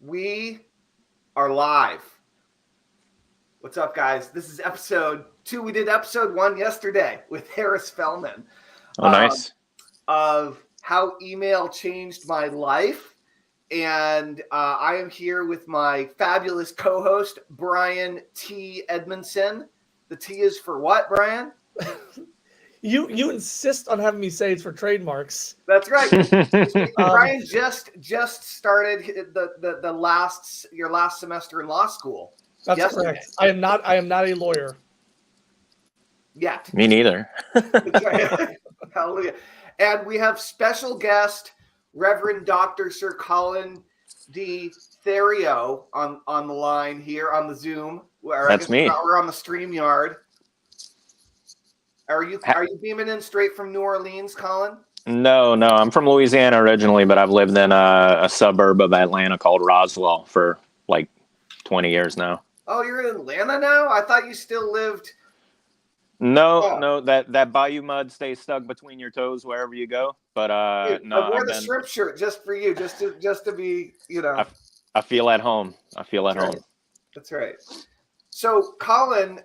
We are live. What's up, guys? This is episode 2. We did episode 1 yesterday with Harris Fellman. Oh, nice. Of how email changed my life. And I am here with my fabulous co-host, Brian T. Edmondson. The T is for what, Brian? You insist on having me say it's for trademarks. That's right. Brian just started your last semester in law school. That's correct. I am not a lawyer. Yeah. Me neither. Hallelujah. And we have special guest, Reverend Dr. Sir Colin D. Theriot on the line here on the Zoom. That's me. We're on the StreamYard. Are you beaming in straight from New Orleans, Colin? No. I'm from Louisiana originally, but I've lived in a suburb of Atlanta called Roswell for like 20 years now. Oh, you're in Atlanta now? I thought you still lived. No, that bayou mud stays stuck between your toes wherever you go. But no, I wore the shrimp shirt just for you, just to be, I feel at home. Home. That's right. So, Colin,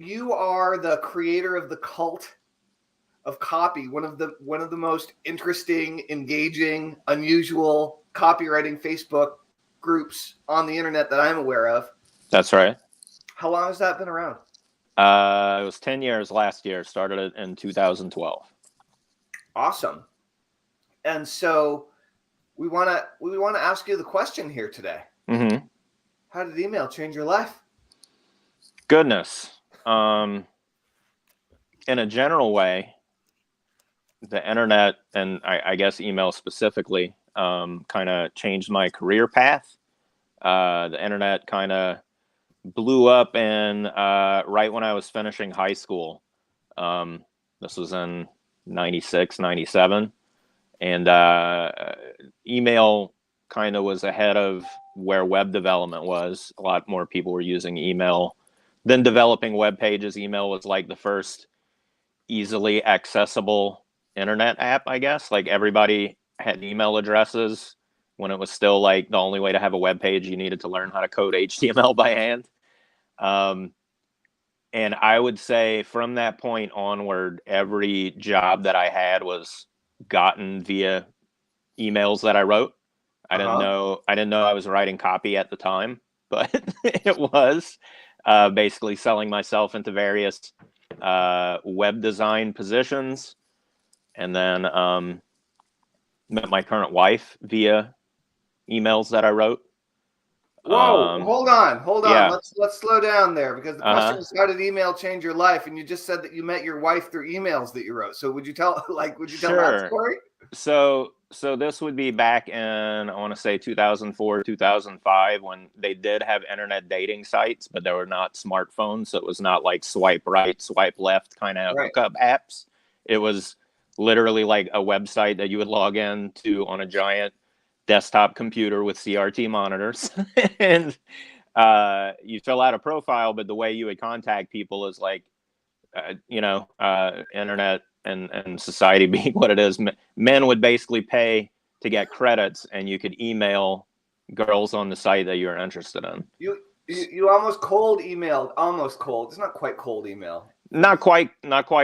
you are the creator of the Cult of Copy, one of the most interesting, engaging, unusual copywriting Facebook groups on the internet that I'm aware of. That's right. How long has that been around? It was 10 years last year. Started it in 2012. Awesome. And so we want to ask you the question here today. Mm-hmm. How did email change your life? Goodness. In a general way, the internet and I guess email specifically kind of changed my career path. The internet kind of blew up in right when I was finishing high school. This was in 96, 97. And email kind of was ahead of where web development was. A lot more people were using email than developing web pages. Email was like the first easily accessible internet app, I guess. Like everybody had email addresses when it was still like the only way to have a web page, you needed to learn how to code HTML by hand. And I would say from that point onward, every job that I had was gotten via emails that I wrote. I didn't know I was writing copy at the time, but it was basically selling myself into various web design positions. And then met my current wife via emails that I wrote. Whoa, hold on. Yeah. Let's slow down there, because the question is, how did email change your life? And you just said that you met your wife through emails that you wrote. So would you tell that story? So this would be back in, I want to say 2004, 2005, when they did have internet dating sites, but they were not smartphones. So it was not like swipe right, swipe left kind of hookup apps. It was literally like a website that you would log in to on a giant desktop computer with CRT monitors. And you fill out a profile, but the way you would contact people is like, internet and society being what it is, men would basically pay to get credits, and you could email girls on the site that you're interested in. You almost cold emailed. Almost cold. It's not quite cold email. Not quite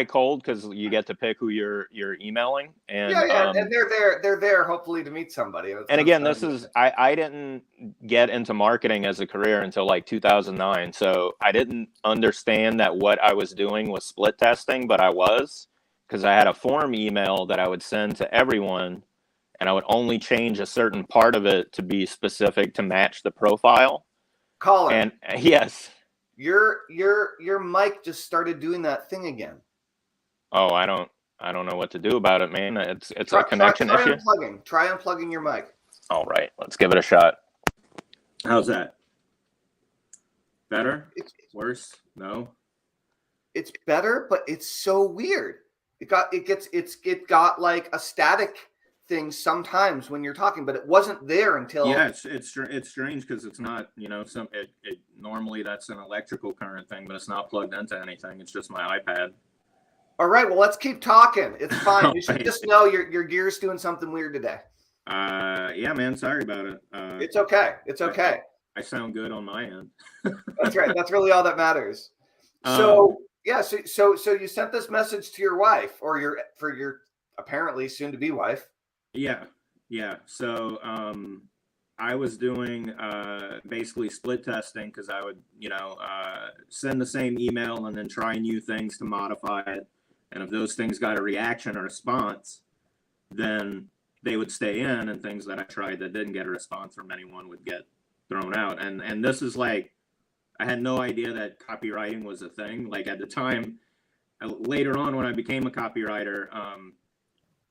cold, because you get to pick who you're emailing, and and they're there hopefully to meet somebody. And again, this is I didn't get into marketing as a career until like 2009, so I didn't understand that what I was doing was split testing, but I was, because I had a form email that I would send to everyone, and I would only change a certain part of it to be specific to match the profile. Colin. And yes. Your mic just started doing that thing again. Oh, I don't know what to do about it, man. It's a connection issue. Try unplugging your mic. All right, let's give it a shot. How's that? Better? Worse? No? It's better, but it's so weird. It got like a static thing sometimes when you're talking, but it wasn't there until. Yeah, it's strange, because it's not, normally that's an electrical current thing, but it's not plugged into anything. It's just my iPad. All right, well, let's keep talking. It's fine. You should just know your gear's doing something weird today. Yeah, man. Sorry about it. It's okay. It's okay. I sound good on my end. That's right. That's really all that matters. Um, So yeah, so you sent this message to your wife or your apparently soon to be wife. Yeah. So I was doing basically split testing because I would, send the same email and then try new things to modify it. And if those things got a reaction or response, then they would stay in, and things that I tried that didn't get a response from anyone would get thrown out. And this is like, I had no idea that copywriting was a thing. Like at the time, later on when I became a copywriter,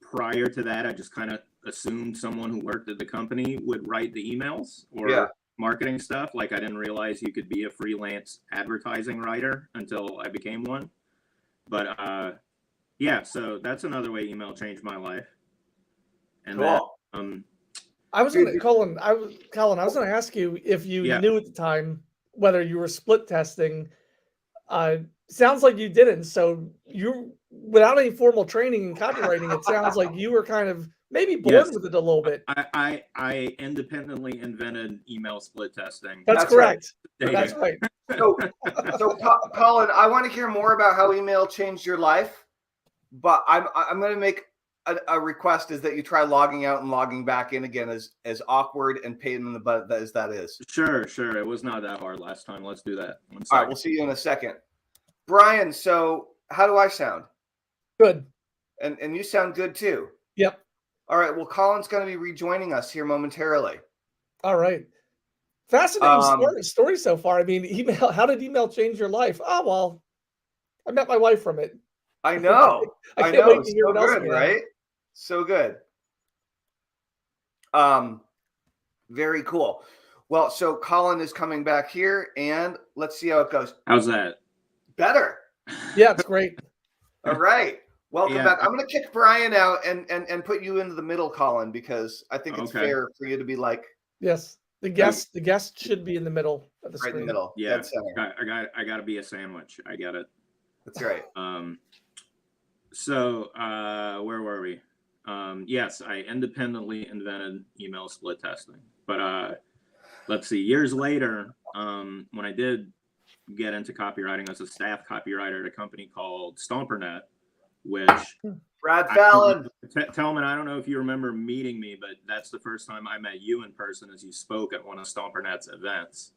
prior to that, I just kind of assumed someone who worked at the company would write the emails or marketing stuff. Like I didn't realize you could be a freelance advertising writer until I became one. But yeah, so that's another way email changed my life. And Cool. then, I was going to, Colin, I was going to ask you if you knew at the time whether you were split testing. Sounds like you didn't. So you, without any formal training in copywriting, it sounds like you were kind of maybe born with it a little bit. I independently invented email split testing. That's correct. Right. That's right. So Colin, I want to hear more about how email changed your life, but I'm going to make a request is that you try logging out and logging back in again, as awkward and pain in the butt as that is. Sure. It was not that hard last time. Let's do that. All right, we'll see you in a second. Brian, so how do I sound? Good. And you sound good too. Yep. All right, well, Colin's going to be rejoining us here momentarily. All right. Fascinating story so far. I mean, email. How did email change your life? Oh, well, I met my wife from it. I know. I can't wait to hear what else good, right? So good. Very cool. Well, so Colin is coming back here, and let's see how it goes. How's that? Better. Yeah, it's great. All right. Welcome back. I'm going to kick Brian out and put you into the middle, Colin, because I think it's fair for you to be like. Yes. The guest should be in the middle of the screen. Right in the middle. Yeah. I got to be a sandwich. I get it. That's right. So where were we? Yes, I independently invented email split testing. But let's see, years later, when I did get into copywriting as a staff copywriter at a company called StomperNet, which Brad Fallon. Tellman, I don't know if you remember meeting me, but that's the first time I met you in person as you spoke at one of StomperNet's events.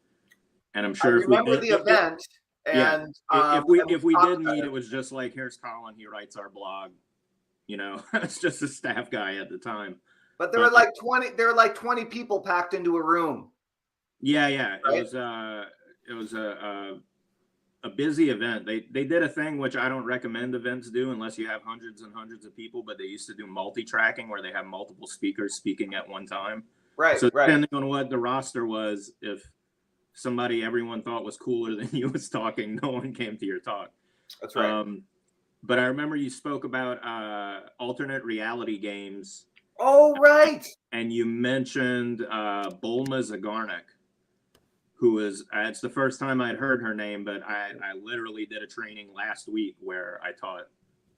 And I'm sure I remember the event. And if we did meet, it was just like, here's Colin, he writes our blog. It's just a staff guy at the time. But there were like 20 people packed into a room. Yeah. Right? It was a busy event. They did a thing which I don't recommend events do unless you have hundreds and hundreds of people, but they used to do multi-tracking where they have multiple speakers speaking at one time. Right. So depending on what the roster was, if somebody everyone thought was cooler than you was talking, no one came to your talk. That's right. But I remember you spoke about alternate reality games. Oh, right. And you mentioned Bulma Zagarnik, who is, it's the first time I'd heard her name, but I literally did a training last week where I taught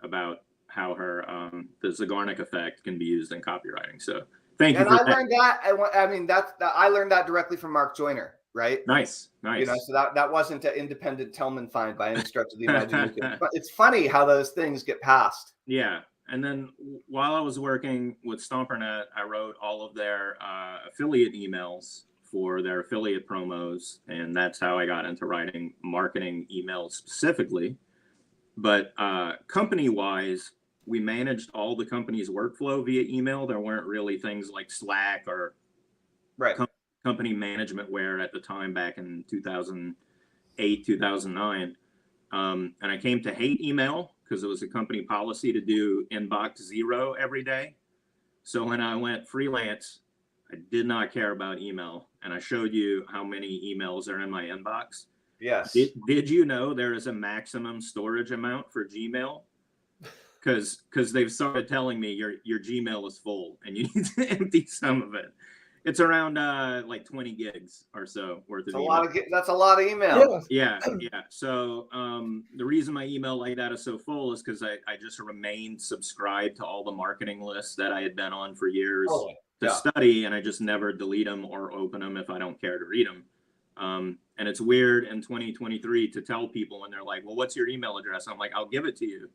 about how her, the Zagarnik effect can be used in copywriting. So thank you. And I learned that. I mean, I learned that directly from Mark Joyner. Right. Nice. So that wasn't an independent Tellman find by any stretch of the imagination. But it's funny how those things get passed. Yeah. And then while I was working with StomperNet, I wrote all of their affiliate emails for their affiliate promos. And that's how I got into writing marketing emails specifically. But company-wise, we managed all the company's workflow via email. There weren't really things like Slack or company management ware at the time back in 2008, 2009. And I came to hate email because it was a company policy to do inbox 0 every day. So when I went freelance, I did not care about email. And I showed you how many emails are in my inbox. Yes. Did you know there is a maximum storage amount for Gmail? Because they've started telling me your Gmail is full and you need to empty some of it. It's around like 20 gigs or so worth of email. That's a lot of email. Yeah. So the reason my email like that is so full is because I just remained subscribed to all the marketing lists that I had been on for years. to study, and I just never delete them or open them if I don't care to read them. And it's weird in 2023 to tell people when they're like, well, what's your email address? I'm like, I'll give it to you.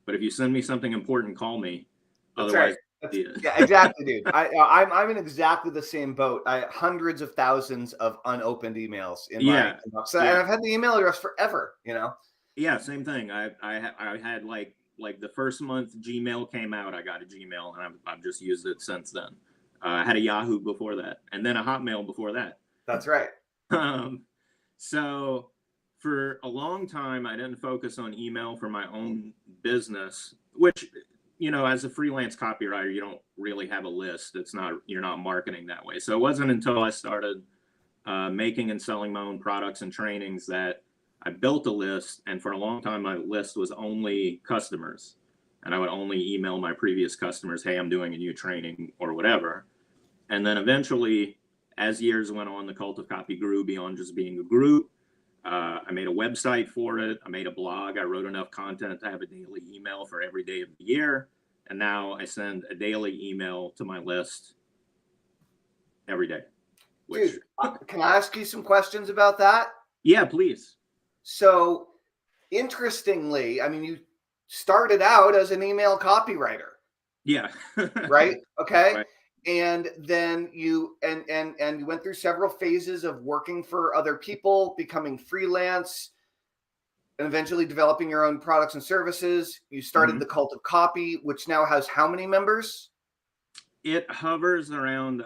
But if you send me something important, call me. That's Otherwise, right. Yeah, exactly, dude. I'm in exactly the same boat. I hundreds of thousands of unopened emails in my inbox, and I've had the email address forever. You know. Yeah, same thing. I had like the first month Gmail came out, I got a Gmail, and I've just used it since then. I had a Yahoo before that, and then a Hotmail before that. That's right. So for a long time, I didn't focus on email for my own business, which, as a freelance copywriter, you don't really have a list. You're not marketing that way. So it wasn't until I started making and selling my own products and trainings that I built a list. And for a long time, my list was only customers. And I would only email my previous customers, hey, I'm doing a new training or whatever. And then eventually, as years went on, the Cult of Copy grew beyond just being a group. I made a website for it. I made a blog. I wrote enough content to have a daily email for every day of the year. And now I send a daily email to my list every day. Dude, can I ask you some questions about that? Yeah, please. So, interestingly, I mean, you started out as an email copywriter. Yeah. Right? Okay. Right. And then you you went through several phases of working for other people, becoming freelance, and eventually developing your own products and services. You started the Cult of Copy, which now has how many members? It hovers around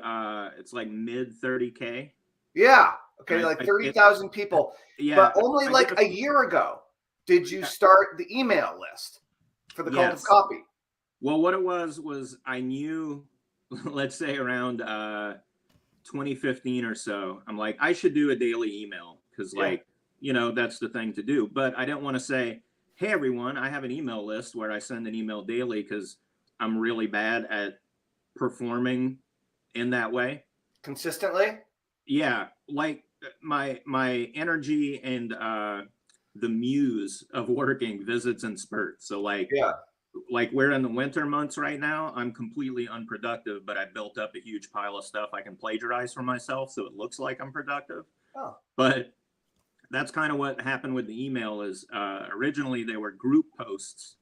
it's like mid 30K. Yeah. Okay, like 30,000 people. Yeah. But only like a year ago did you start the email list for the Cult of Copy. Well, what it was I knew, let's say around 2015 or so, I'm like, I should do a daily email because that's the thing to do. But I didn't want to say, hey, everyone, I have an email list where I send an email daily because I'm really bad at performing in that way. Consistently? Yeah. Like my energy and the muse of working visits in spurts. So like we're in the winter months right now, I'm completely unproductive, but I built up a huge pile of stuff I can plagiarize for myself so it looks like I'm productive. But that's kind of what happened with the email is originally they were group posts,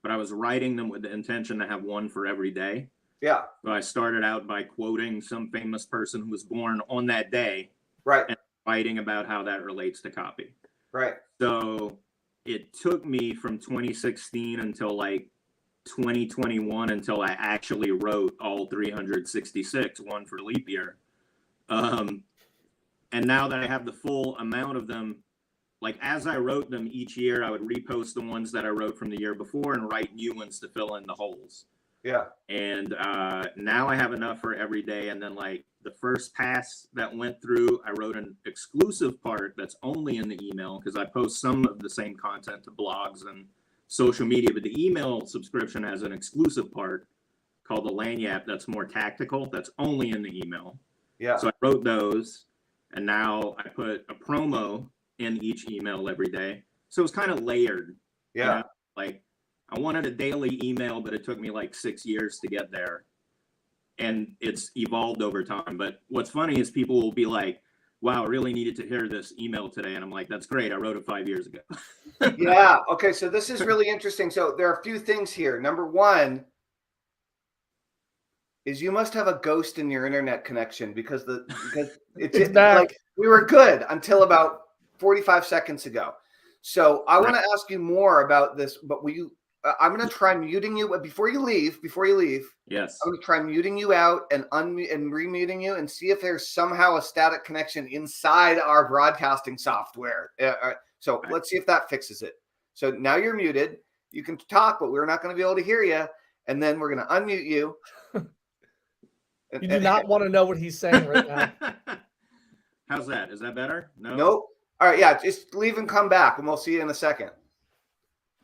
but I was writing them with the intention to have one for every day. Yeah. So I started out by quoting some famous person who was born on that day. Right. And writing about how that relates to copy. Right. So it took me from 2016 until like 2021 until I actually wrote all 366, one for leap year. And now that I have the full amount of them, like as I wrote them each year, I would repost the ones that I wrote from the year before and write new ones to fill in the holes. Yeah. And now I have enough for every day. And then like the first pass that went through, I wrote an exclusive part that's only in the email because I post some of the same content to blogs and social media, but the email subscription has an exclusive part called the Lanyap that's more tactical. That's only in the email. Yeah. So I wrote those and now I put a promo in each email every day. So it's kind of layered. Yeah. Like I wanted a daily email, but it took me like 6 years to get there. And it's evolved over time. But what's funny is people will be like, wow, I really needed to hear this email today. And I'm like, that's great. I wrote it 5 years ago. Yeah. Okay. So this is really interesting. So there are a few things here. Number one is you must have a ghost in your internet connection because it's like we were good until about 45 seconds ago. So I want to ask you more about this, but I'm going to try muting you before you leave. Yes. I'm going to try muting you out and unmute and remuting you and see if there's somehow a static connection inside our broadcasting software. So let's see if that fixes it. So now you're muted. You can talk, but we're not going to be able to hear you. And then we're going to unmute you. You do not want to know what he's saying right now. How's that? Is that better? No. Nope. All right. Yeah. Just leave and come back and we'll see you in a second.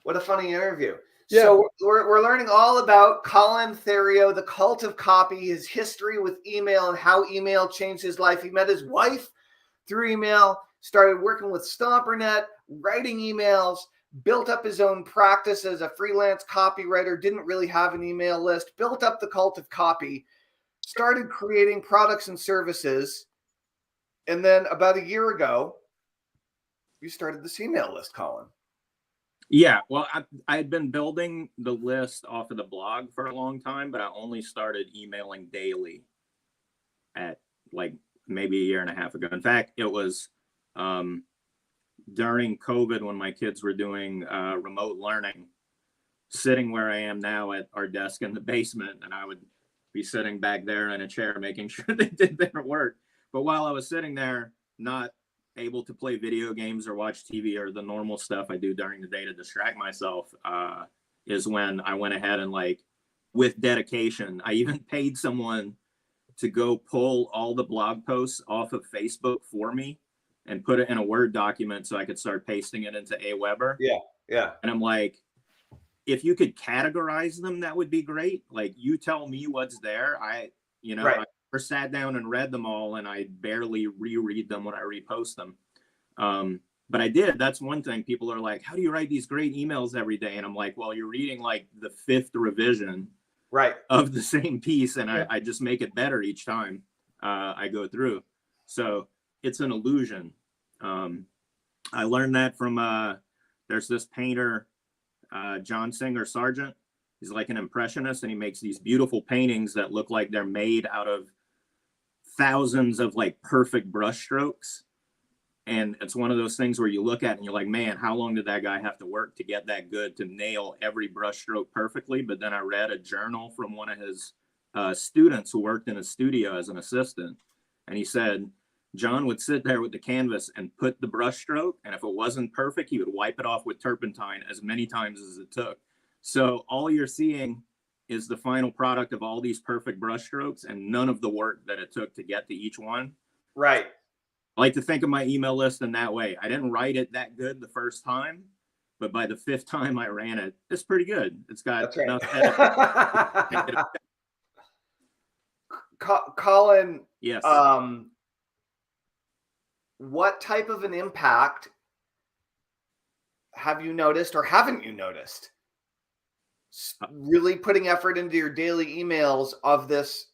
What a funny interview. Yeah. So we're learning all about Colin Theriot, the Cult of Copy, his history with email and how email changed his life. He met his wife through email, started working with StomperNet, writing emails, built up his own practice as a freelance copywriter, didn't really have an email list, built up the Cult of Copy. started creating products and services. And then about a year ago, you started this email list, Colin. Yeah, well, I had been building the list off of the blog for a long time, but I only started emailing daily at like maybe a year and a half ago. In fact, it was during COVID when my kids were doing remote learning, sitting where I am now at our desk in the basement, and I would be sitting back there in a chair making sure they did their work. But while I was sitting there, not able to play video games or watch TV or the normal stuff I do during the day to distract myself, is when I went ahead and, like, with dedication, I even paid someone to go pull all the blog posts off of Facebook for me and put it in a Word document so I could start pasting it into Aweber. Yeah. And I'm like, if you could categorize them, that would be great. Like, you tell me what's there. I never sat down and read them all, and I barely reread them when I repost them. But I did. That's one thing. People are like, how do you write these great emails every day? And I'm like, well, you're reading like the 5th revision of the same piece, and I just make it better each time I go through. So it's an illusion. I learned that from there's this painter, John Singer Sargent. He's like an impressionist, and he makes these beautiful paintings that look like they're made out of thousands of like perfect brush strokes. And it's one of those things where you look at it and you're like, man, how long did that guy have to work to get that good, to nail every brush stroke perfectly? But then I read a journal from one of his students who worked in a studio as an assistant. And he said, John would sit there with the canvas and put the brush stroke, and if it wasn't perfect, he would wipe it off with turpentine as many times as it took. So all you're seeing is the final product of all these perfect brush strokes and none of the work that it took to get to each one. Right. I like to think of my email list in that way. I didn't write it that good the first time, but by the 5th time I ran it, it's pretty good. It's got enough edit. Colin, yes. What type of an impact have you noticed or haven't you noticed really putting effort into your daily emails of this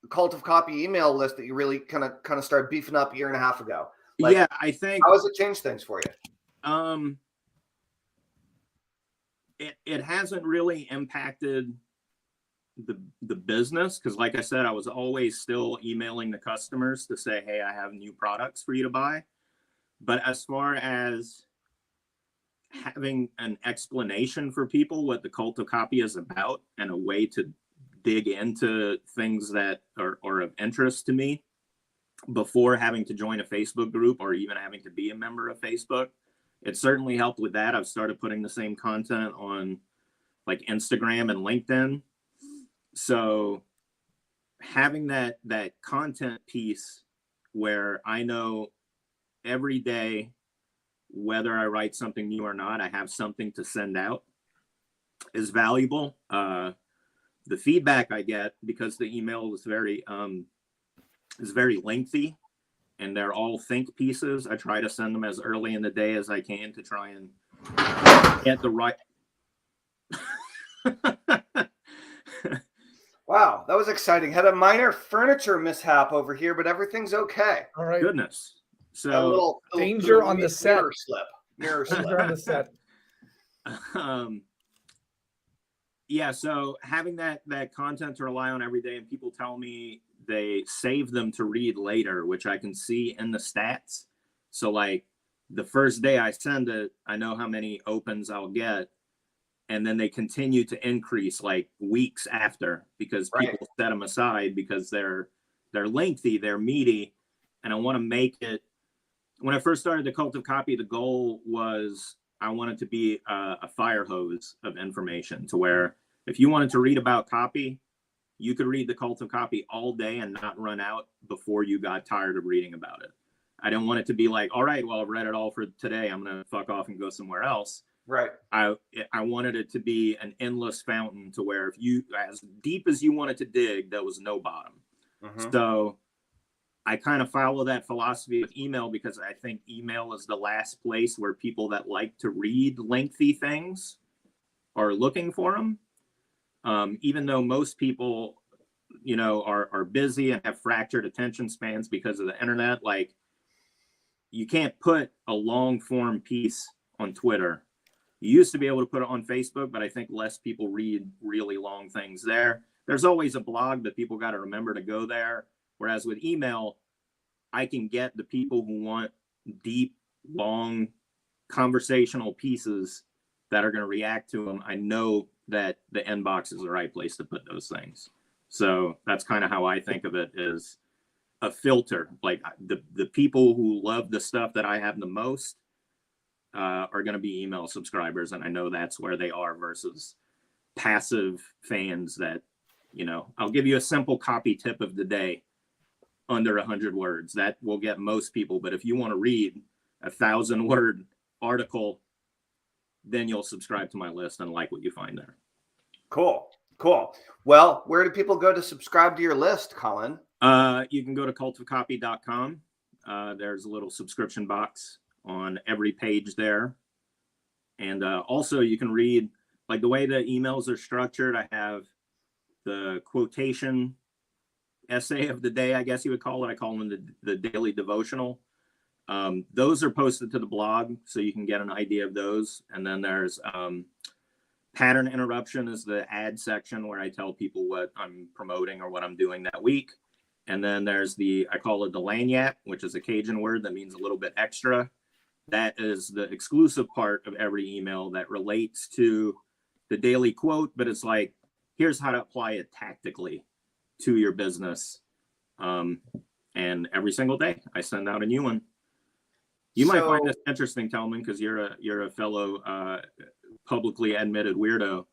Cult of Copy email list that you really kind of started beefing up a year and a half ago? Like, yeah, I think. How has it changed things for you? It hasn't really impacted the business, because like I said, I was always still emailing the customers to say, hey, I have new products for you to buy. But as far as having an explanation for people what the Cult of Copy is about and a way to dig into things that are of interest to me before having to join a Facebook group or even having to be a member of Facebook, it certainly helped with that. I've started putting the same content on like Instagram and LinkedIn. So having that content piece where I know every day, whether I write something new or not, I have something to send out, is valuable. The feedback I get, because the email is very lengthy and they're all think pieces, I try to send them as early in the day as I can to try and get the right. Wow, that was exciting. Had a minor furniture mishap over here, but everything's okay. All right. Goodness. So a little danger on the set. Mirror slip. Danger on the set. Yeah, so having that content to rely on every day, and people tell me they save them to read later, which I can see in the stats. So like the first day I send it, I know how many opens I'll get. And then they continue to increase like weeks after, because people set them aside because they're lengthy, they're meaty. And I want to make it, when I first started the Cult of Copy, the goal was I wanted to be a fire hose of information, to where if you wanted to read about copy, you could read the Cult of Copy all day and not run out before you got tired of reading about it. I didn't want it to be like, all right, well, I've read it all for today, I'm going to fuck off and go somewhere else. Right. I wanted it to be an endless fountain, to where if you, as deep as you wanted to dig, there was no bottom. Mm-hmm. So I kind of follow that philosophy with email, because I think email is the last place where people that like to read lengthy things are looking for them. Even though most people you know, are busy and have fractured attention spans because of the internet. Like, you can't put a long form piece on Twitter. You used to be able to put it on Facebook, but I think less people read really long things there. There's always a blog, but people got to remember to go there. Whereas with email, I can get the people who want deep, long conversational pieces that are going to react to them. I know that the inbox is the right place to put those things. So that's kind of how I think of it, is a filter. Like, the people who love the stuff that I have the most are going to be email subscribers. And I know that's where they are versus passive fans that, you know, I'll give you a simple copy tip of the day, under 100 words. That will get most people. But if you want to read a 1,000-word article, then you'll subscribe to my list and like what you find there. Cool. Well, where do people go to subscribe to your list, Colin? You can go to cultofcopy.com. There's a little subscription box on every page there. And also you can read, like, the way the emails are structured. I have the quotation essay of the day, I guess you would call it. I call them the daily devotional. Those are posted to the blog, so you can get an idea of those. And then there's pattern interruption is the ad section where I tell people what I'm promoting or what I'm doing that week. And then there's I call it the lagniappe, which is a Cajun word that means a little bit extra. That is the exclusive part of every email that relates to the daily quote, but it's like, here's how to apply it tactically to your business. And every single day I send out a new one. You might find this interesting, Telman, because you're a fellow publicly admitted weirdo.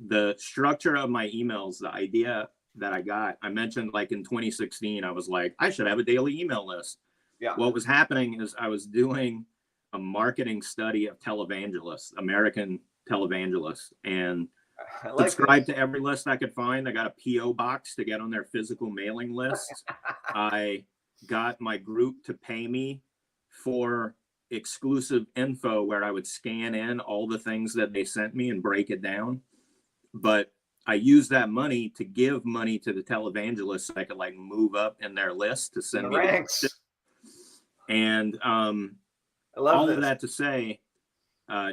The structure of my emails, the idea that I mentioned, like in 2016, I was like, I should have a daily email list. Yeah. What was happening is I was doing a marketing study of televangelists, American televangelists, and subscribed to every list I could find. I got a PO box to get on their physical mailing list. I got my group to pay me for exclusive info where I would scan in all the things that they sent me and break it down. But I used that money to give money to the televangelists so I could, like, move up in their list to send me ranks. And I love all this. of that to say,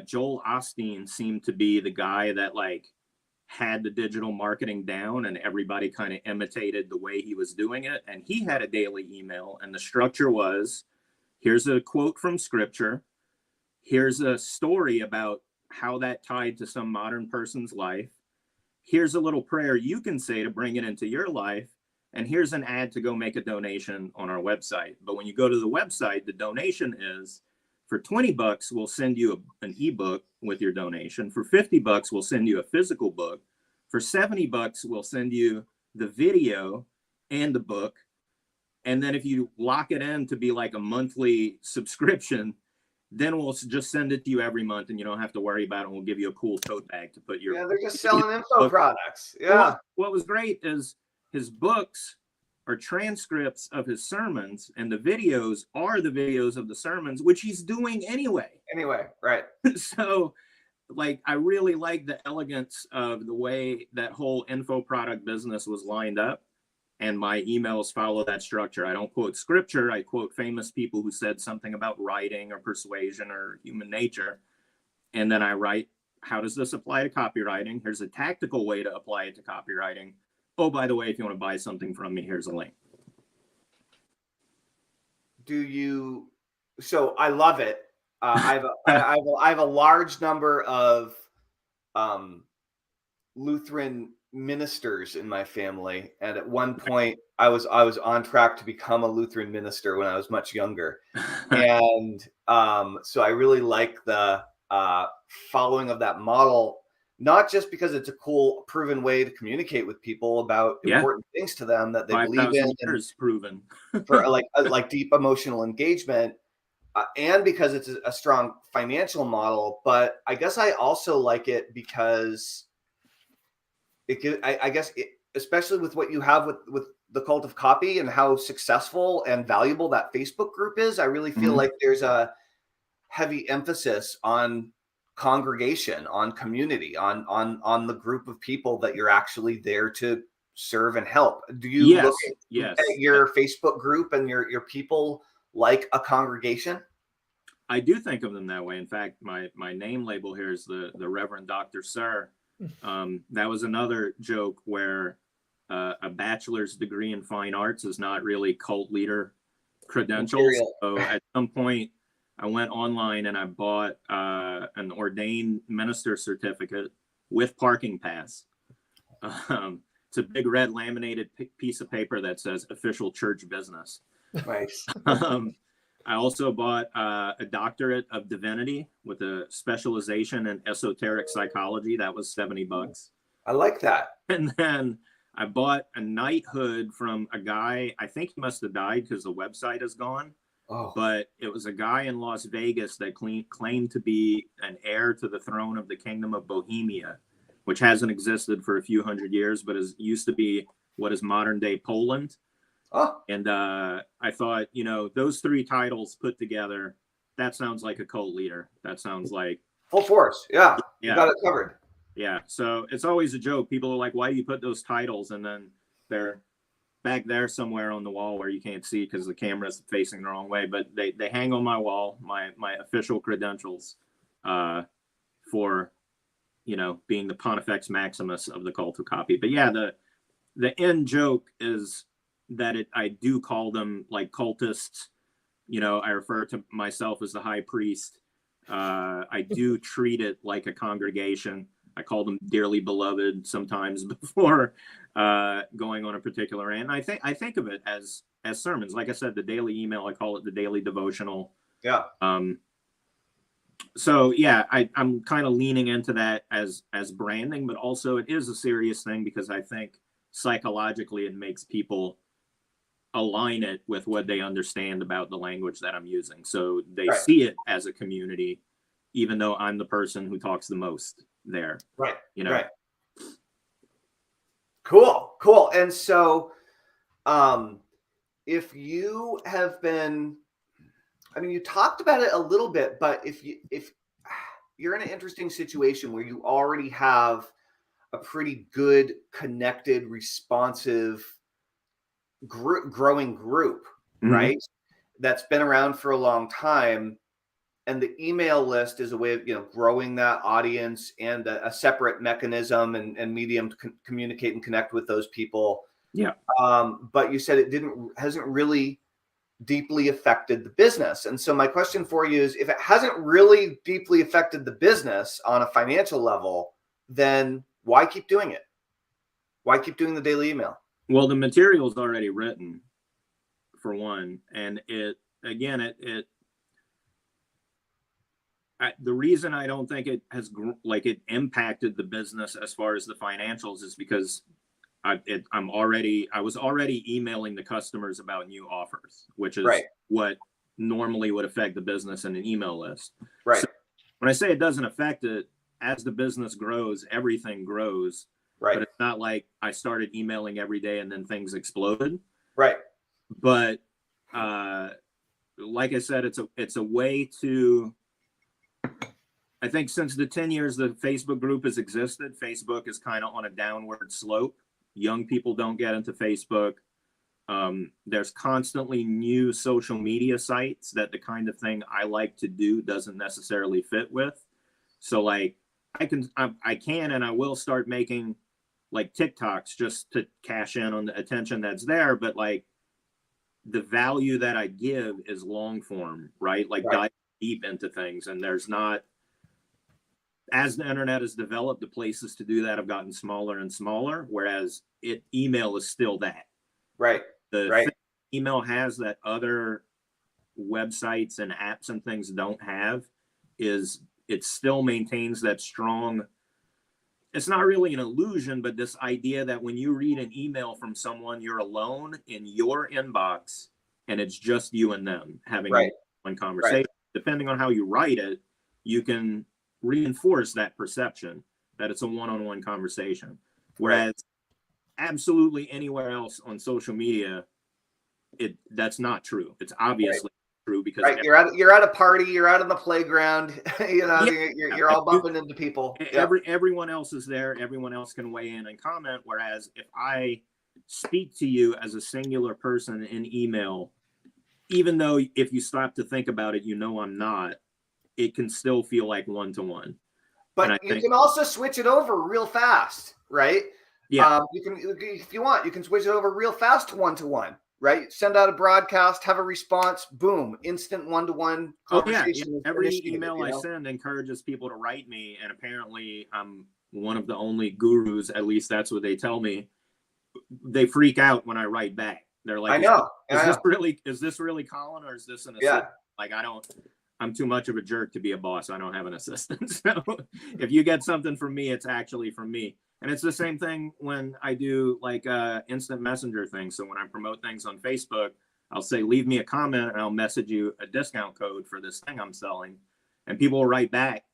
Joel Osteen seemed to be the guy that, like, had the digital marketing down, and everybody kind of imitated the way he was doing it. And he had a daily email, and the structure was, here's a quote from scripture, here's a story about how that tied to some modern person's life, here's a little prayer you can say to bring it into your life, and here's an ad to go make a donation on our website. But when you go to the website, the donation is, for $20, we'll send you an ebook with your donation. For $50, we'll send you a physical book. For $70, we'll send you the video and the book. And then if you lock it in to be like a monthly subscription, then we'll just send it to you every month, and you don't have to worry about it. We'll give you a cool tote bag to put your... Yeah, they're just selling info products. Yeah. Well, what was great is his books are transcripts of his sermons, and the videos are the videos of the sermons, which he's doing anyway. Anyway, right. So, like, I really like the elegance of the way that whole info product business was lined up. And my emails follow that structure. I don't quote scripture. I quote famous people who said something about writing or persuasion or human nature. And then I write, how does this apply to copywriting? Here's a tactical way to apply it to copywriting. Oh, by the way, if you want to buy something from me, here's a link. So I love it. I have a large number of Lutheran ministers in my family, and at one point I was on track to become a Lutheran minister when I was much younger. And so I really like the following of that model, not just because it's a cool, proven way to communicate with people about important things to them that they believe in, and proven for like deep emotional engagement, and because it's a strong financial model. But I guess I also like it because especially with what you have with the Cult of Copy and how successful and valuable that Facebook group is, I really feel like there's a heavy emphasis on congregation, on community, on the group of people that you're actually there to serve and help. Do you Yes, look yes. at your Facebook group and your people like a congregation? I do think of them that way. In fact, my name label here is the Reverend Dr. Sir. That was another joke where a bachelor's degree in fine arts is not really cult leader credentials. Material. So at some point, I went online and I bought an ordained minister certificate with parking pass. It's a big red laminated piece of paper that says official church business. Nice. I also bought a doctorate of divinity with a specialization in esoteric psychology. That was $70. I like that. And then I bought a knighthood from a guy. I think he must have died because the website is gone. Oh. But it was a guy in Las Vegas that claimed to be an heir to the throne of the Kingdom of Bohemia, which hasn't existed for a few hundred years, but used to be what is modern day Poland. Oh. And I thought, those three titles put together, that sounds like a cult leader. That sounds like full force. Yeah. You got it covered. Yeah. So it's always a joke. People are like, why do you put those titles? And then they're back there somewhere on the wall where you can't see because the camera's facing the wrong way. But they hang on my wall, my official credentials for, being the Pontifex Maximus of the cult of copy. But yeah, the end joke is that I do call them like cultists. I refer to myself as the high priest. I do treat it like a congregation. I call them dearly beloved sometimes before going on a particular rant. I think of it as sermons. Like I said, the daily email, I call it the daily devotional. Yeah. So yeah, I'm kind of leaning into that as branding, but also it is a serious thing because I think psychologically it makes people align it with what they understand about the language that I'm using. So they see it as a community, even though I'm the person who talks the most there. Right. Right. Cool. And so, if you have been, you talked about it a little bit, but if you're in an interesting situation where you already have a pretty good, connected, responsive growing group, Mm-hmm. right? That's been around for a long time. And the email list is a way of, growing that audience and a separate mechanism and medium to communicate and connect with those people. Yeah. But you said hasn't really deeply affected the business. And so my question for you is, if it hasn't really deeply affected the business on a financial level, then why keep doing it? Why keep doing the daily email? Well, the material is already written, for one, and the reason I don't think it has it impacted the business as far as the financials is because I was already emailing the customers about new offers, which is what normally would affect the business in an email list. Right. So when I say it doesn't affect it, as the business grows, everything grows. Right. But it's not like I started emailing every day and then things exploded. Right. But like I said, it's a way to. I think since the 10 years the Facebook group has existed, Facebook is kind of on a downward slope. Young people don't get into Facebook. There's constantly new social media sites that the kind of thing I like to do doesn't necessarily fit with. So like I can and I will start making like TikToks just to cash in on the attention that's there. But like the value that I give is long form, right? Like dive deep into things. And there's not, as the internet has developed, the places to do that have gotten smaller and smaller, whereas email is still that. Right. The email has that other websites and apps and things don't have is it still maintains that strong. It's not really an illusion, but this idea that when you read an email from someone, you're alone in your inbox and it's just you and them having one conversation. Right. Depending on how you write it, you can reinforce that perception that it's a one-on-one conversation. Whereas absolutely anywhere else on social media, that's not true. It's obviously true because right, you're at a party, you're out on the playground, you know, you're all bumping into people. Everyone else is there. Everyone else can weigh in and comment. Whereas if I speak to you as a singular person in email, even though if you stop to think about it, you know I'm not, it can still feel like one-to-one. But you can also switch it over real fast, right? Yeah. You can, if you want, you can switch it over real fast to one-to-one, right? Send out a broadcast, have a response, boom, instant one-to-one conversation. Yeah. Every email I send encourages people to write me, and apparently I'm one of the only gurus, at least that's what they tell me. They freak out when I write back. They're like, is this really Colin, or is this an assistant? Like, I'm too much of a jerk to be a boss. I don't have an assistant. So if you get something from me, it's actually from me. And it's the same thing when I do like instant messenger things. So when I promote things on Facebook, I'll say, leave me a comment and I'll message you a discount code for this thing I'm selling. And people will write back.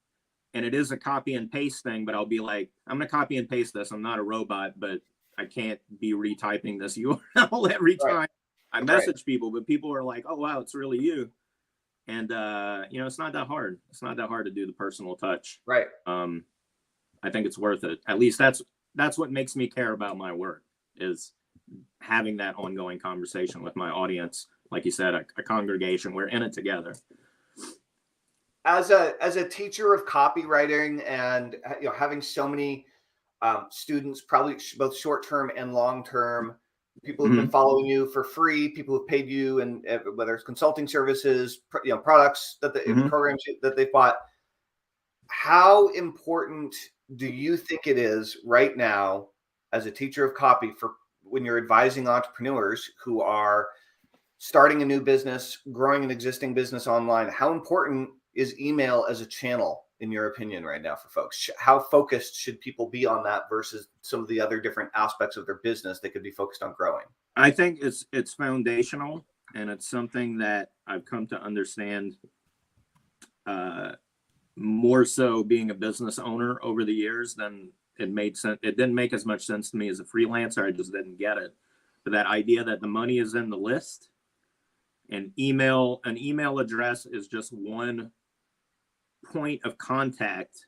And it is a copy and paste thing, but I'll be like, I'm going to copy and paste this. I'm not a robot, but I can't be retyping this URL every time I message people. But people are like, oh, wow, it's really you. And, you know, it's not that hard. It's not that hard to do the personal touch. Right. I think it's worth it. At least that's what makes me care about my work, is having that ongoing conversation with my audience. Like you said, a congregation, we're in it together. As a teacher of copywriting, and you know, having so many students, probably both short-term and long-term, people who've been following you for free, people who've paid you, and whether it's consulting services, you know, products that programs that they bought. How important do you think it is right now as a teacher of copy for when you're advising entrepreneurs who are starting a new business, growing an existing business online? How important is email as a channel, in your opinion, right now for folks? How focused should people be on that versus some of the other different aspects of their business they could be focused on growing? I think it's foundational, and it's something that I've come to understand more so being a business owner over the years than it made sense. It didn't make as much sense to me as a freelancer. I just didn't get it. But that idea that the money is in the list, and an email address is just one point of contact,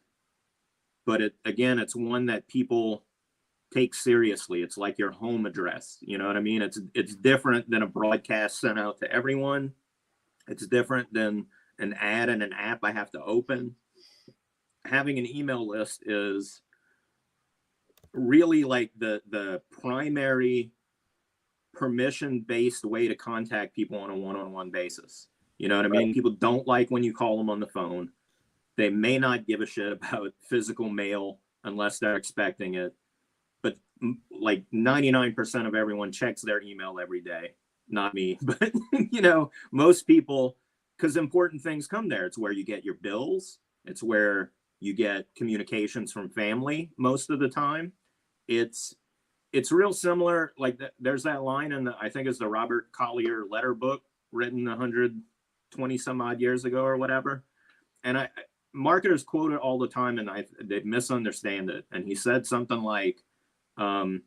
but it's one that people take seriously. It's like your home address. You know what I mean? It's different than a broadcast sent out to everyone. It's different than an ad in an app I have to open. Having an email list is really like the primary permission-based way to contact people on a one-on-one basis. You know what I mean? People don't like when you call them on the phone. They may not give a shit about physical mail unless they're expecting it. But like 99% of everyone checks their email every day. Not me, but you know, most people, because important things come there. It's where you get your bills. It's where you get communications from family most of the time. It's real similar. Like there's that line in I think it's the Robert Collier letter book, written 120 some odd years ago or whatever. And marketers quote it all the time, and they misunderstand it. And he said something like, for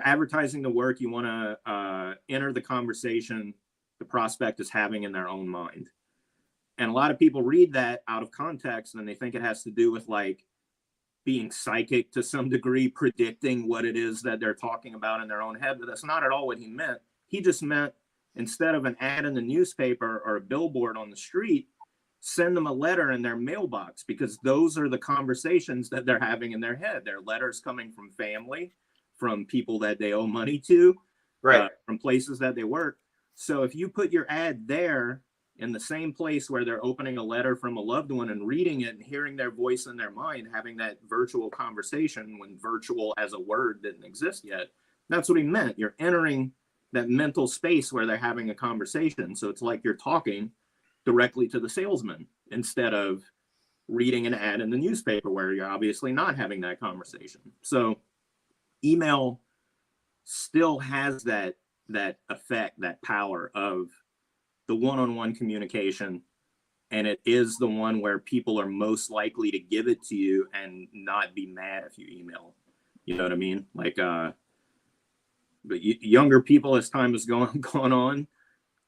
advertising the work, you want to enter the conversation the prospect is having in their own mind. And a lot of people read that out of context, and they think it has to do with like being psychic to some degree, predicting what it is that they're talking about in their own head. But that's not at all what he meant. He just meant, instead of an ad in the newspaper or a billboard on the street, send them a letter in their mailbox, because those are the conversations that they're having in their head. They're letters coming from family, from people that they owe money to, from places that they work. So if you put your ad there in the same place where they're opening a letter from a loved one and reading it and hearing their voice in their mind, having that virtual conversation when virtual as a word didn't exist yet, that's what he meant. You're entering that mental space where they're having a conversation. So it's like you're talking directly to the salesman instead of reading an ad in the newspaper where you're obviously not having that conversation. So email still has that effect, that power of the one-on-one communication, and it is the one where people are most likely to give it to you and not be mad if you email. You know what I mean? Like, but younger people, as time has gone on,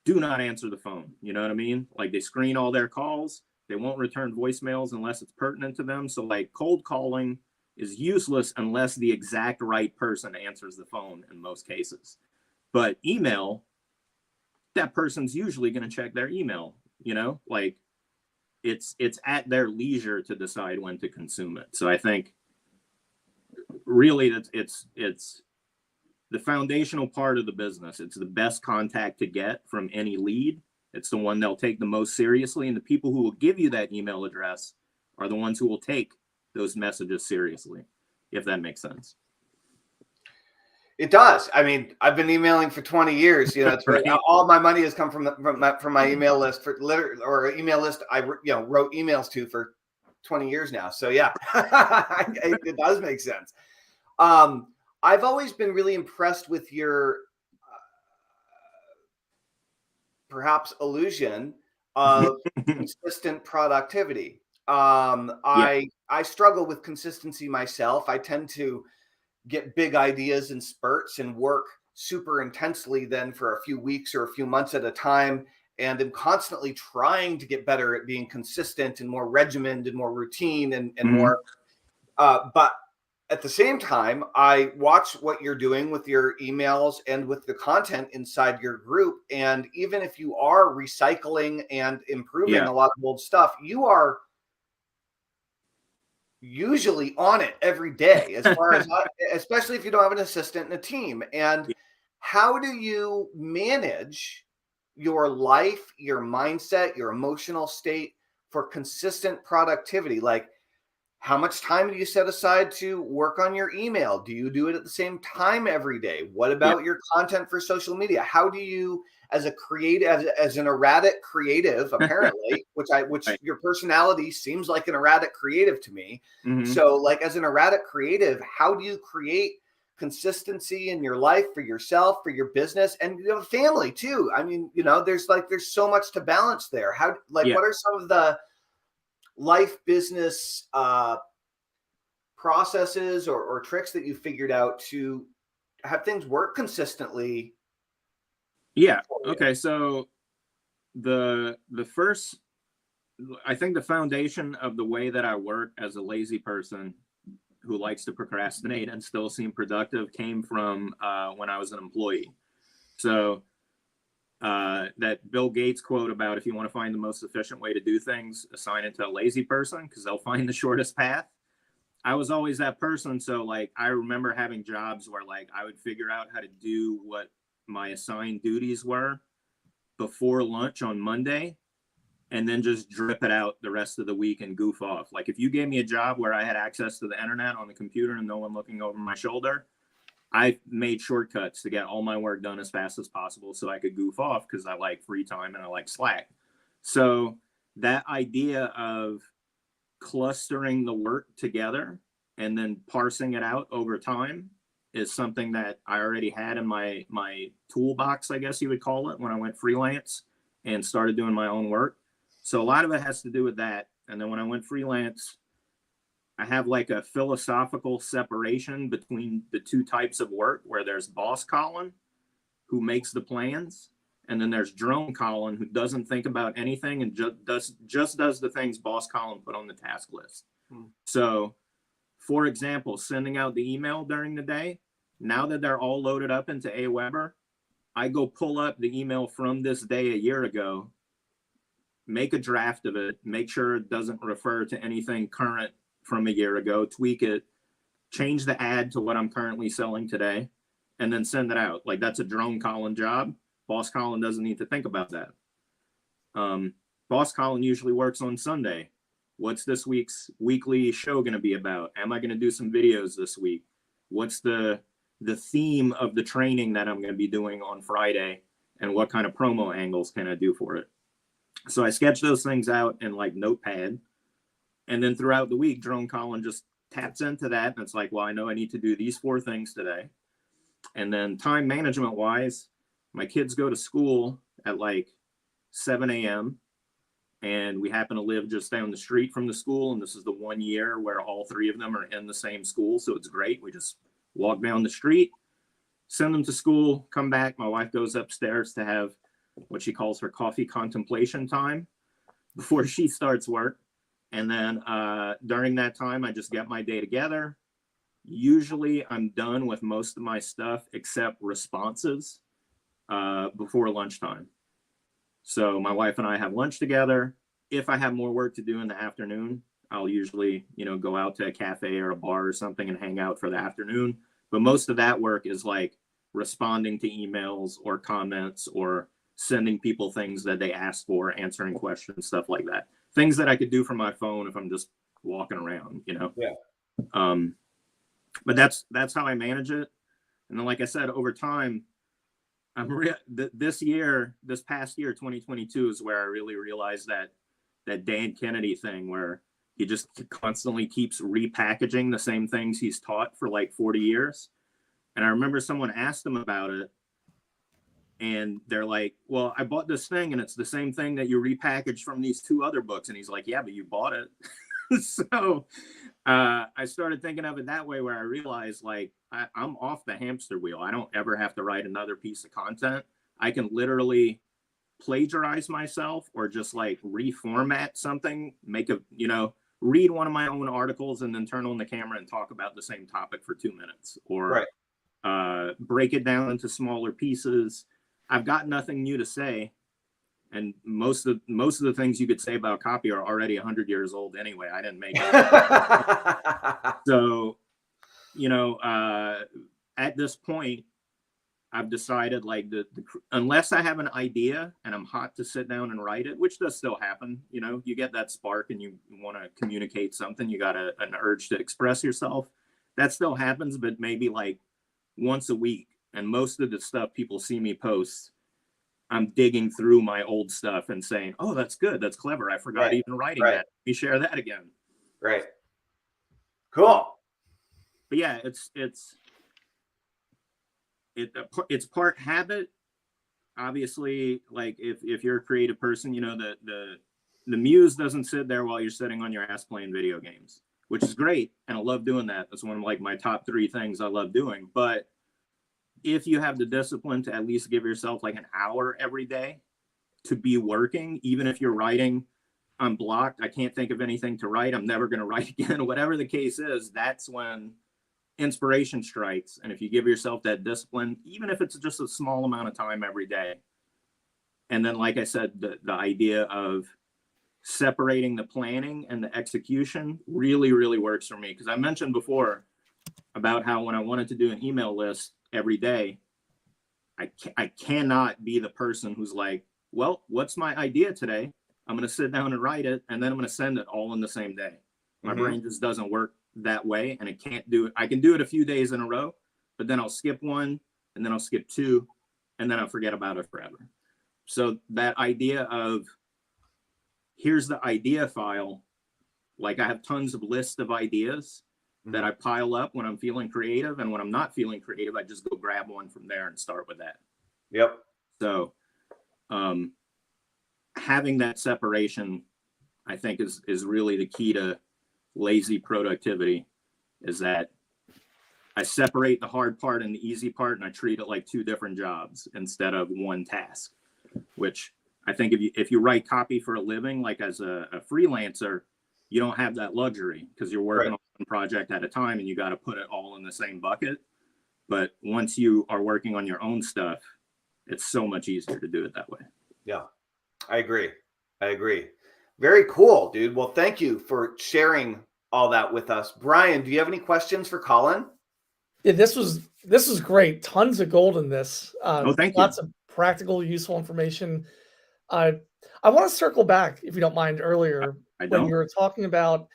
do not answer the phone. You know what I mean? Like they screen all their calls. They won't return voicemails unless it's pertinent to them. So like cold calling is useless unless the exact right person answers the phone in most cases. But email, that person's usually going to check their email, you know, like it's at their leisure to decide when to consume it. So I think really it's the foundational part of the business. It's the best contact to get from any lead. It's the one they'll take the most seriously. And the people who will give you that email address are the ones who will take those messages seriously, if that makes sense. It does. I mean, I've been emailing for 20 years. You know, it's Right. all my money has come from my email list or email list I wrote emails to for 20 years now. So yeah, it does make sense. I've always been really impressed with your perhaps illusion of consistent productivity. I struggle with consistency myself. I tend to get big ideas in spurts and work super intensely then for a few weeks or a few months at a time, and am constantly trying to get better at being consistent and more regimented and more routine and more but at the same time, I watch what you're doing with your emails and with the content inside your group. And even if you are recycling and improving a lot of old stuff, you are usually on it every day, as far as especially if you don't have an assistant and a team. And how do you manage your life, your mindset, your emotional state for consistent productivity? Like, how much time do you set aside to work on your email? Do you do it at the same time every day? What about your content for social media? How do you, as a creative, as an erratic creative, apparently, which your personality seems like an erratic creative to me. So like as an erratic creative, how do you create consistency in your life for yourself, for your business, and you have a family too? I mean, you know, there's so much to balance there. How, like, what are some of the life business processes or tricks that you figured out to have things work consistently? Yeah. Okay. So the first, I think the foundation of the way that I work as a lazy person who likes to procrastinate and still seem productive came from when I was an employee. So that Bill Gates quote about if you want to find the most efficient way to do things, assign it to a lazy person because they'll find the shortest path. I was always that person. So like, I remember having jobs where like I would figure out how to do what my assigned duties were before lunch on Monday and then just drip it out the rest of the week and goof off. Like if you gave me a job where I had access to the internet on the computer and no one looking over my shoulder, I made shortcuts to get all my work done as fast as possible so I could goof off because I like free time and I like Slack. So that idea of clustering the work together and then parsing it out over time is something that I already had in my toolbox, I guess you would call it, when I went freelance and started doing my own work. So a lot of it has to do with that. And then when I went freelance, I have like a philosophical separation between the two types of work where there's boss Colin who makes the plans. And then there's drone Colin who doesn't think about anything and just does the things boss Colin put on the task list. So for example, sending out the email during the day, now that they're all loaded up into Aweber, I go pull up the email from this day a year ago, make a draft of it, make sure it doesn't refer to anything current from a year ago, tweak it, change the ad to what I'm currently selling today, and then send it out. Like that's a drone Colin job. Boss Colin doesn't need to think about that. Boss Colin usually works on Sunday. What's this week's weekly show going to be about? Am I going to do some videos this week? What's the theme of the training that I'm going to be doing on Friday? And what kind of promo angles can I do for it? So I sketch those things out in like Notepad. And then throughout the week, drone Colin just taps into that. And it's like, well, I know I need to do these 4 things today. And then time management wise, my kids go to school at like 7 a.m. And we happen to live just down the street from the school. And this is the 1 year where all 3 of them are in the same school. So it's great. We just walk down the street, send them to school, come back. My wife goes upstairs to have what she calls her coffee contemplation time before she starts work. And then during that time, I just get my day together. Usually I'm done with most of my stuff except responses before lunchtime. So my wife and I have lunch together. If I have more work to do in the afternoon, I'll usually, go out to a cafe or a bar or something and hang out for the afternoon. But most of that work is like responding to emails or comments or sending people things that they ask for, answering questions, stuff like that. Things that I could do from my phone if I'm just walking around, Yeah. But that's how I manage it. And then, like I said, over time, this past year, 2022, is where I really realized that Dan Kennedy thing, where he just constantly keeps repackaging the same things he's taught for like 40 years. And I remember someone asked him about it, and they're like, well, I bought this thing and it's the same thing that you repackaged from these 2 other books. And he's like, yeah, but you bought it. So I started thinking of it that way, where I realized like I'm off the hamster wheel. I don't ever have to write another piece of content. I can literally plagiarize myself or just like reformat something, read one of my own articles and then turn on the camera and talk about the same topic for 2 minutes, or break it down into smaller pieces. I've got nothing new to say. And most of the things you could say about copy are already 100 years old anyway. I didn't make it. So, at this point, I've decided like unless I have an idea and I'm hot to sit down and write it, which does still happen, you get that spark and you want to communicate something, you got an urge to express yourself. That still happens, but maybe like once a week. And most of the stuff people see me post, I'm digging through my old stuff and saying, oh, that's good. That's clever. I forgot even writing that. Let me share that again. Right. Cool. But yeah, it's part habit. Obviously, like if you're a creative person, the muse doesn't sit there while you're sitting on your ass playing video games, which is great. And I love doing that. That's one of like my top 3 things I love doing. But if you have the discipline to at least give yourself like an hour every day to be working, even if you're writing, I'm blocked, I can't think of anything to write, I'm never going to write again, whatever the case is, that's when inspiration strikes. And if you give yourself that discipline, even if it's just a small amount of time every day. And then, like I said, the idea of separating the planning and the execution really, really works for me. Because I mentioned before about how when I wanted to do an email list every day, I cannot be the person who's like, well, what's my idea today? I'm going to sit down and write it, and then I'm going to send it all in the same day. My brain just doesn't work that way, and it can't do it. I can do it a few days in a row, but then I'll skip 1, and then I'll skip 2, and then I'll forget about it forever. So that idea of here's the idea file, like I have tons of lists of ideas that I pile up when I'm feeling creative, and when I'm not feeling creative, I just go grab one from there and start with that. Yep. So having that separation, I think is really the key to lazy productivity, is that I separate the hard part and the easy part, and I treat it like 2 different jobs instead of one task, which I think if you write copy for a living, like as a freelancer, you don't have that luxury because you're working on one project at a time and you got to put it all in the same bucket. But once you are working on your own stuff, it's so much easier to do it that way. Yeah, I agree. Very cool, dude. Well, thank you for sharing all that with us. Brian, do you have any questions for Colin? Yeah, this was great. Tons of gold in this. Thank you. Lots of practical, useful information. I want to circle back, if you don't mind, earlier when you were talking about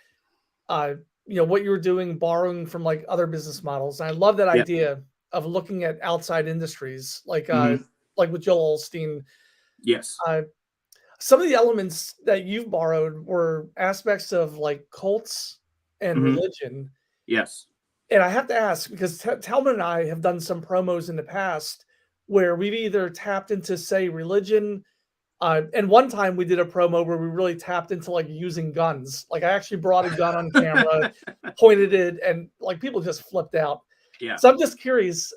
what you were doing, borrowing from like other business models. And I love that idea of looking at outside industries, like with Joel Osteen. Yes. Some of the elements that you've borrowed were aspects of like cults and religion. Yes. And I have to ask, because Talman and I have done some promos in the past where we've either tapped into, say, religion. And one time we did a promo where we really tapped into like using guns. Like I actually brought a gun on camera, pointed it, and like people just flipped out. Yeah. So I'm just curious,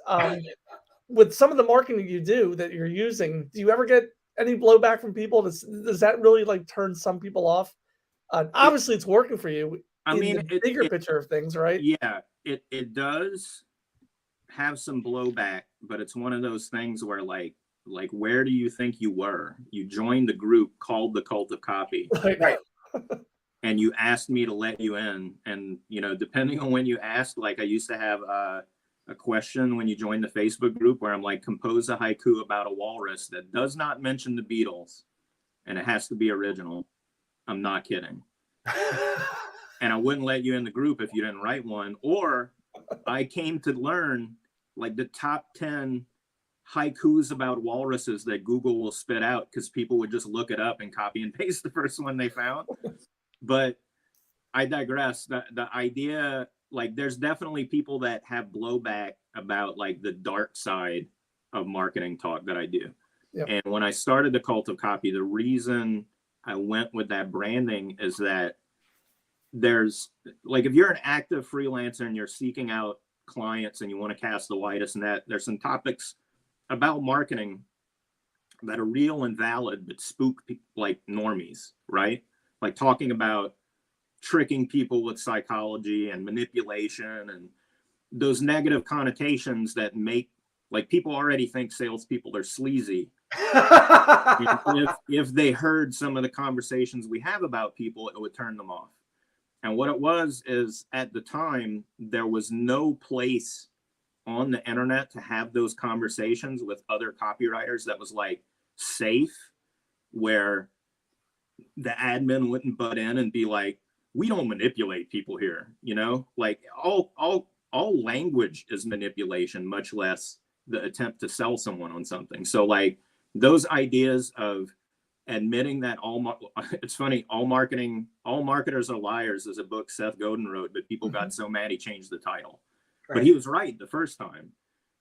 with some of the marketing you do that you're using, do you ever get any blowback from people? Does that really like turn some people off? Obviously, it's working for you. I mean, the bigger picture of things, right? Yeah, it does have some blowback, but it's one of those things where like where do you think you were? You joined the group called the Cult of Copy. Right. And you asked me to let you in. And, you know, depending on when you asked, like I used to have a question when you joined the Facebook group where I'm like, compose a haiku about a walrus that does not mention the Beatles. And it has to be original. I'm not kidding. And I wouldn't let you in the group if you didn't write one. Or I came to learn like the top 10 haikus about walruses that Google will spit out because people would just look it up and copy and paste the first one they found. But I digress. The idea, like, there's definitely people that have blowback about like the dark side of marketing talk that I do. Yep. And when I started the Cult of Copy, the reason I went with that branding is that there's like, if you're an active freelancer and you're seeking out clients and you want to cast the widest net, there's some topics about marketing that are real and valid, but spook like normies, right? Like talking about tricking people with psychology and manipulation and those negative connotations that make like people already think salespeople are sleazy. if they heard some of the conversations we have about people, it would turn them off. And what it was is at the time, there was no place on the internet to have those conversations with other copywriters that was like safe, where the admin wouldn't butt in and be like, we don't manipulate people here, you know, like all language is manipulation, much less the attempt to sell someone on something. So like those ideas of admitting that it's funny, all marketers are liars is a book Seth Godin wrote, but people got so mad he changed the title. Right. But he was right the first time.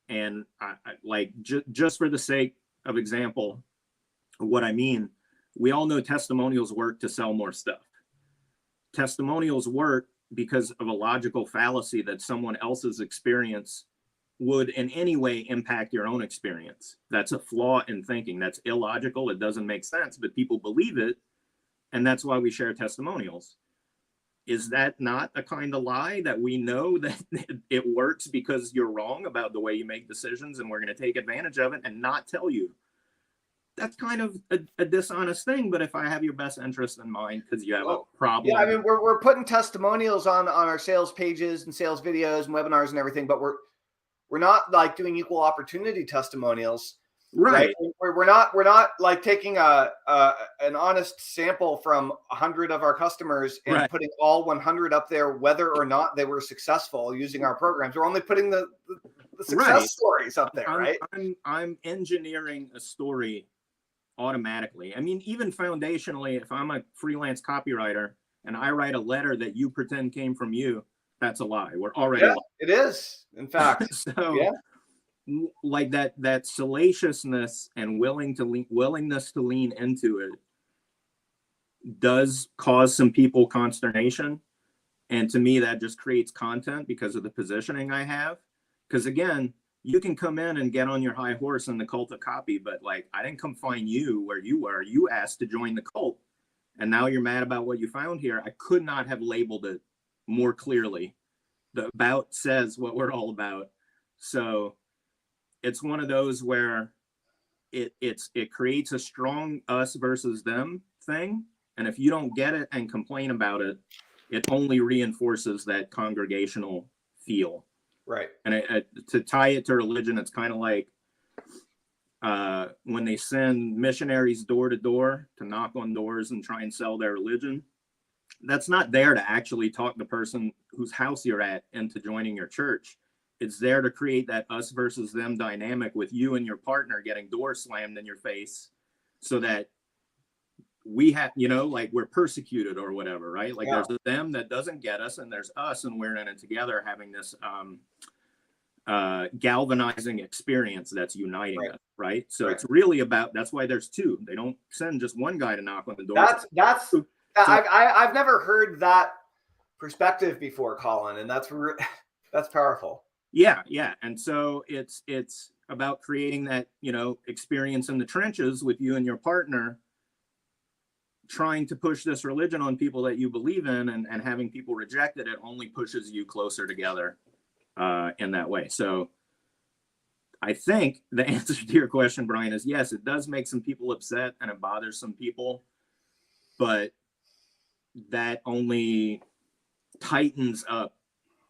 And I like just for the sake of example, what I mean, we all know testimonials work to sell more stuff. Testimonials work because of a logical fallacy that someone else's experience would in any way impact your own experience. That's a flaw in thinking. That's illogical. It doesn't make sense, but people believe it. And that's why we share testimonials. Is that not a kind of lie that we know that it works because you're wrong about the way you make decisions and we're going to take advantage of it and not tell you? That's kind of a dishonest thing, but if I have your best interest in mind because you have a problem. Yeah, I mean, we're putting testimonials on our sales pages and sales videos and webinars and everything, but we're not like doing equal opportunity testimonials, right? We're not like taking an honest sample from 100 of our customers and putting all 100 up there, whether or not they were successful using our programs. We're only putting the success stories up there, right? I'm engineering a story automatically. I mean, even foundationally, if I'm a freelance copywriter and I write a letter that you pretend came from you, that's a lie. We're already lying. It is, in fact. Like that salaciousness and willingness to lean into it does cause some people consternation. And to me, that just creates content because of the positioning I have. Because again, you can come in and get on your high horse in the Cult of Copy, but like, I didn't come find you where you were. You asked to join the cult. And now you're mad about what you found here. I could not have labeled it more clearly. The about says what we're all about. So it's one of those where it creates a strong us versus them thing. And if you don't get it and complain about it, it only reinforces that congregational feel. Right. And to tie it to religion, it's kind of like when they send missionaries door to door to knock on doors and try and sell their religion. That's not there to actually talk the person whose house you're at into joining your church. It's there to create that us versus them dynamic with you and your partner getting doors slammed in your face so that we have, you know, like we're persecuted or whatever, right? Like there's them that doesn't get us and there's us and we're in it together having this galvanizing experience that's uniting us, right? So it's really about, that's why there's two. They don't send just one guy to knock on the door. I've never heard that perspective before, Colin, and that's powerful. Yeah. And so it's about creating that, experience in the trenches with you and your partner, trying to push this religion on people that you believe in and having people reject it, it only pushes you closer together in that way. So I think the answer to your question, Brian, is yes, it does make some people upset and it bothers some people, but that only tightens up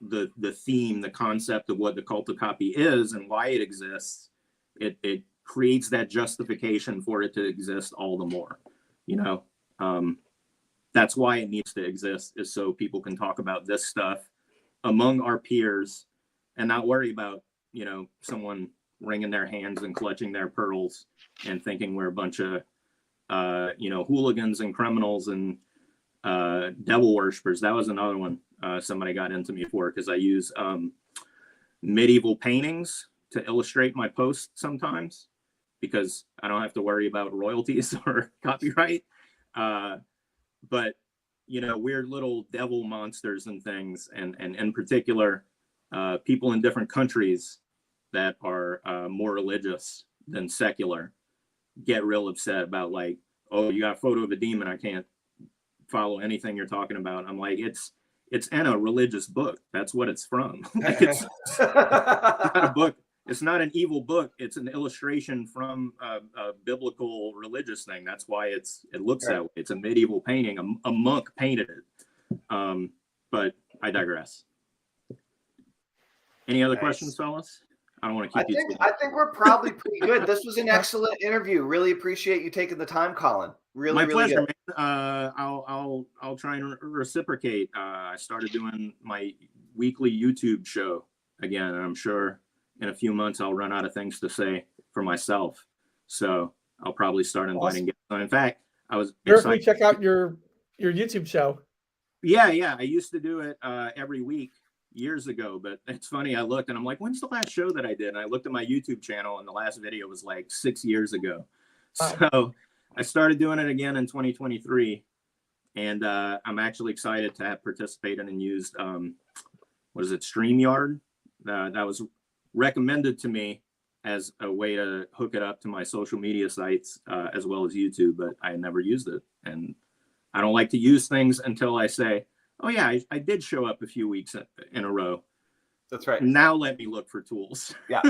the theme, the concept of what the cult of copy is and why it exists. It creates that justification for it to exist all the more. That's why it needs to exist, is so people can talk about this stuff among our peers and not worry about, someone wringing their hands and clutching their pearls and thinking we're a bunch of, hooligans and criminals and devil worshippers. That was another one somebody got into me for, because I use medieval paintings to illustrate my posts sometimes, because I don't have to worry about royalties or copyright. But weird little devil monsters and things, and in particular, people in different countries that are more religious than secular get real upset about, like, oh, you got a photo of a demon, I can't follow anything you're talking about. I'm like, it's in a religious book. That's what it's from. Like, it's not a book. It's not an evil book. It's an illustration from a biblical religious thing. That's why it looks that way. It's a medieval painting. A monk painted it. But I digress. Any other questions, fellas? I don't want to keep you. I think we're probably pretty good. This was an excellent interview. Really appreciate you taking the time, Colin. My pleasure, good. Man. I'll try and reciprocate. I started doing my weekly YouTube show again, and I'm sure in a few months I'll run out of things to say for myself. So I'll probably start inviting guests. In fact, I was excited. Check out your YouTube show. Yeah. I used to do it every week years ago, but it's funny. I looked and I'm like, when's the last show that I did? And I looked at my YouTube channel and the last video was like 6 years ago. Wow. So I started doing it again in 2023. And I'm actually excited to have participated and used, StreamYard? That was recommended to me as a way to hook it up to my social media sites as well as YouTube, but I never used it. And I don't like to use things until I say, oh yeah, I did show up a few weeks in a row. That's right. Now let me look for tools. Yeah,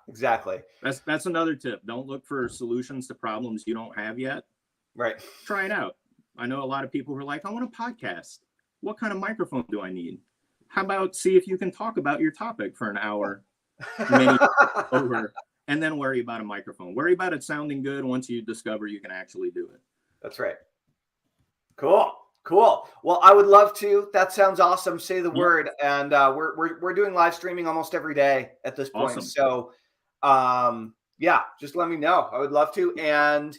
exactly. That's another tip. Don't look for solutions to problems you don't have yet. Right. Try it out. I know a lot of people who are like, I want a podcast. What kind of microphone do I need? How about see if you can talk about your topic for an hour, over, and then worry about a microphone. Worry about it sounding good once you discover you can actually do it. That's right. Cool. Well, I would love to. That sounds awesome. Say the word, and we're doing live streaming almost every day at this point. Awesome. So, just let me know. I would love to, and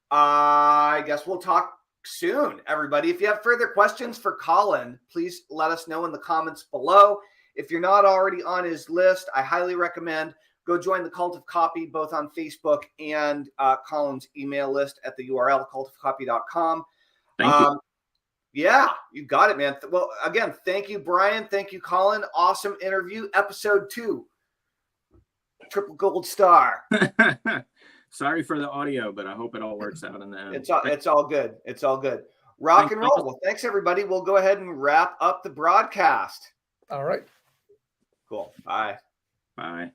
I guess we'll talk soon, everybody. If you have further questions for Colin, please let us know in the comments below. If you're not already on his list, I highly recommend go join the Cult of Copy, both on Facebook and Colin's email list at the URL cultofcopy.com. Thank you. Yeah, you got it, man. Well, again, thank you, Brian. Thank you, Colin. Awesome interview. Episode 2. Triple gold star. Sorry for the audio, but I hope it all works out in the end. It's all good. It's all good. Rock and roll. Well, thanks, everybody. We'll go ahead and wrap up the broadcast. All right. Cool. Bye. Bye.